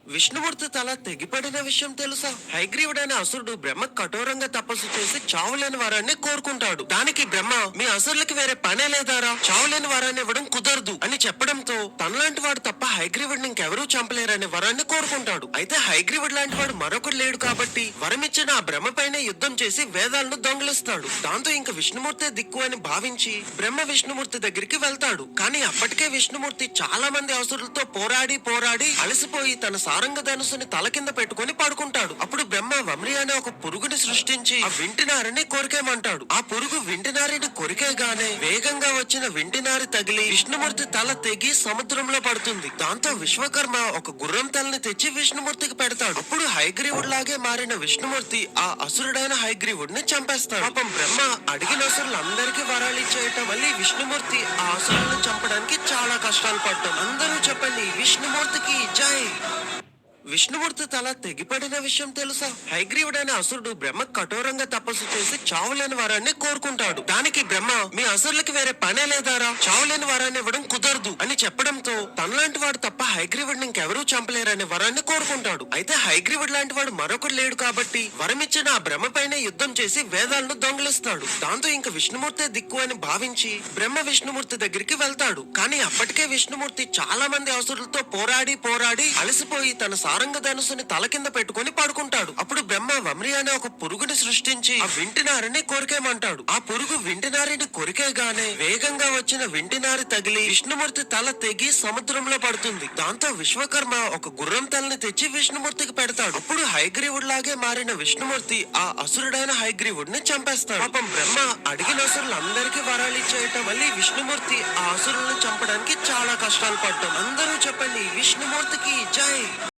విష్ణుమూర్తి తల తెగిపడిన విషయం తెలుసా? హయగ్రీవుడైన అసురుడు బ్రహ్మ కఠోరంగా తపస్సు చేసి చావులేని వరాన్ని కోరుకుంటాడు. దానికి బ్రహ్మ, మీ అసురులకి వేరే పనే లేదారా, చావులేని వరాన్ని ఇవ్వడం కుదరదు అని చెప్పడంతో తనలాంటి వాడు తప్ప హయగ్రీవుడిని ఇంకెవరూ చంపలేరనే వరాన్ని కోరుకుంటాడు. అయితే హయగ్రీవుడు లాంటి వాడు మరొకడు లేడు కాబట్టి వరమిచ్చిన ఆ బ్రహ్మ పైన యుద్ధం చేసి వేదాలను దొంగిలిస్తాడు. దాంతో ఇంక విష్ణుమూర్తే దిక్కు అని భావించి బ్రహ్మ విష్ణుమూర్తి దగ్గరికి వెళ్తాడు. కానీ అప్పటికే విష్ణుమూర్తి చాలా మంది అసురులతో పోరాడి పోరాడి అలసిపోయి తన సారంగ ధనుసుని తల కింద పెట్టుకుని పడుకుంటాడు. అప్పుడు బ్రహ్మ వమ్రి అనే ఒక పురుగుని సృష్టించి ఆ వింటినారిని కొరికేమంటాడు. ఆ పురుగు వింటినారిని కొరికేగానే వేగంగా వచ్చిన వింటినారి తగిలి విష్ణుమూర్తి తల తెగి సముద్రంలో పడుతుంది. దాంతో విశ్వకర్మ ఒక గుర్రం తలని తెచ్చి విష్ణుమూర్తికి పెడతాడు. అప్పుడు హయగ్రీవుడిలాగే మారిన విష్ణుమూర్తి ఆ అసురుడైన హయగ్రీవుడిని చంపేస్తాడు. పాపం బ్రహ్మ అడిగిన అసురులందరికీ వరాలు ఇచ్చేయటం, మళ్ళీ విష్ణుమూర్తి ఆ అసురులను చంపడానికి చాలా కష్టాలు పడ్డాం. అందరూ చెప్పండి, విష్ణుమూర్తికి జై. విష్ణుమూర్తి తల తెగిపడిన విషయం తెలుసా? హయగ్రీవుడైన అసురుడు బ్రహ్మ కఠోరంగా తపస్సు చేసి చావులేని వరాన్ని కోరుకుంటాడు. దానికి బ్రహ్మ, మీ అసురులకి వేరే పనే లేదారా, చావులేని వరాన్ని ఇవ్వడం కుదరదు అని చెప్పడంతో తనలాంటి వాడు తప్ప హయగ్రీవుడిని ఇంకెవరూ చంపలేరనే వరాన్ని కోరుకుంటాడు. అయితే హయగ్రీవుడు లాంటి వాడు మరొకడు లేడు కాబట్టి వరమిచ్చిన ఆ బ్రహ్మ పైన యుద్ధం చేసి వేదాలను దొంగిలిస్తాడు. దాంతో ఇంక విష్ణుమూర్తే దిక్కు అని భావించి బ్రహ్మ విష్ణుమూర్తి దగ్గరికి వెళ్తాడు. కానీ అప్పటికే విష్ణుమూర్తి చాలా మంది అసురులతో పోరాడి పోరాడి అలసిపోయి తన సారంగ ధనుసుని తల కింద పెట్టుకుని పడుకుంటాడు. అప్పుడు బ్రహ్మ వమ్రి అనే ఒక పురుగుని సృష్టించి ఆ వింటినారిని కొరికేమంటాడు. ఆ పురుగు వింటినారిని కొరికేగానే వేగంగా వచ్చిన వింటినారి తగిలి విష్ణుమూర్తి తల తెగి సముద్రంలో పడుతుంది. దాంతో విశ్వకర్మ ఒక గుర్రం తలని తెచ్చి విష్ణుమూర్తికి పెడతాడు. అప్పుడు హయగ్రీవుడిలాగే మారిన విష్ణుమూర్తి ఆ అసురుడైన హయగ్రీవుడిని చంపేస్తాడు. పాపం బ్రహ్మ అడిగిన అసురులందరికీ వరాలు ఇచ్చేయటం, మళ్ళీ విష్ణుమూర్తి ఆ అసురులను చంపడానికి చాలా కష్టాలు పడ్డాం. అందరూ చెప్పండి, విష్ణుమూర్తికి జై.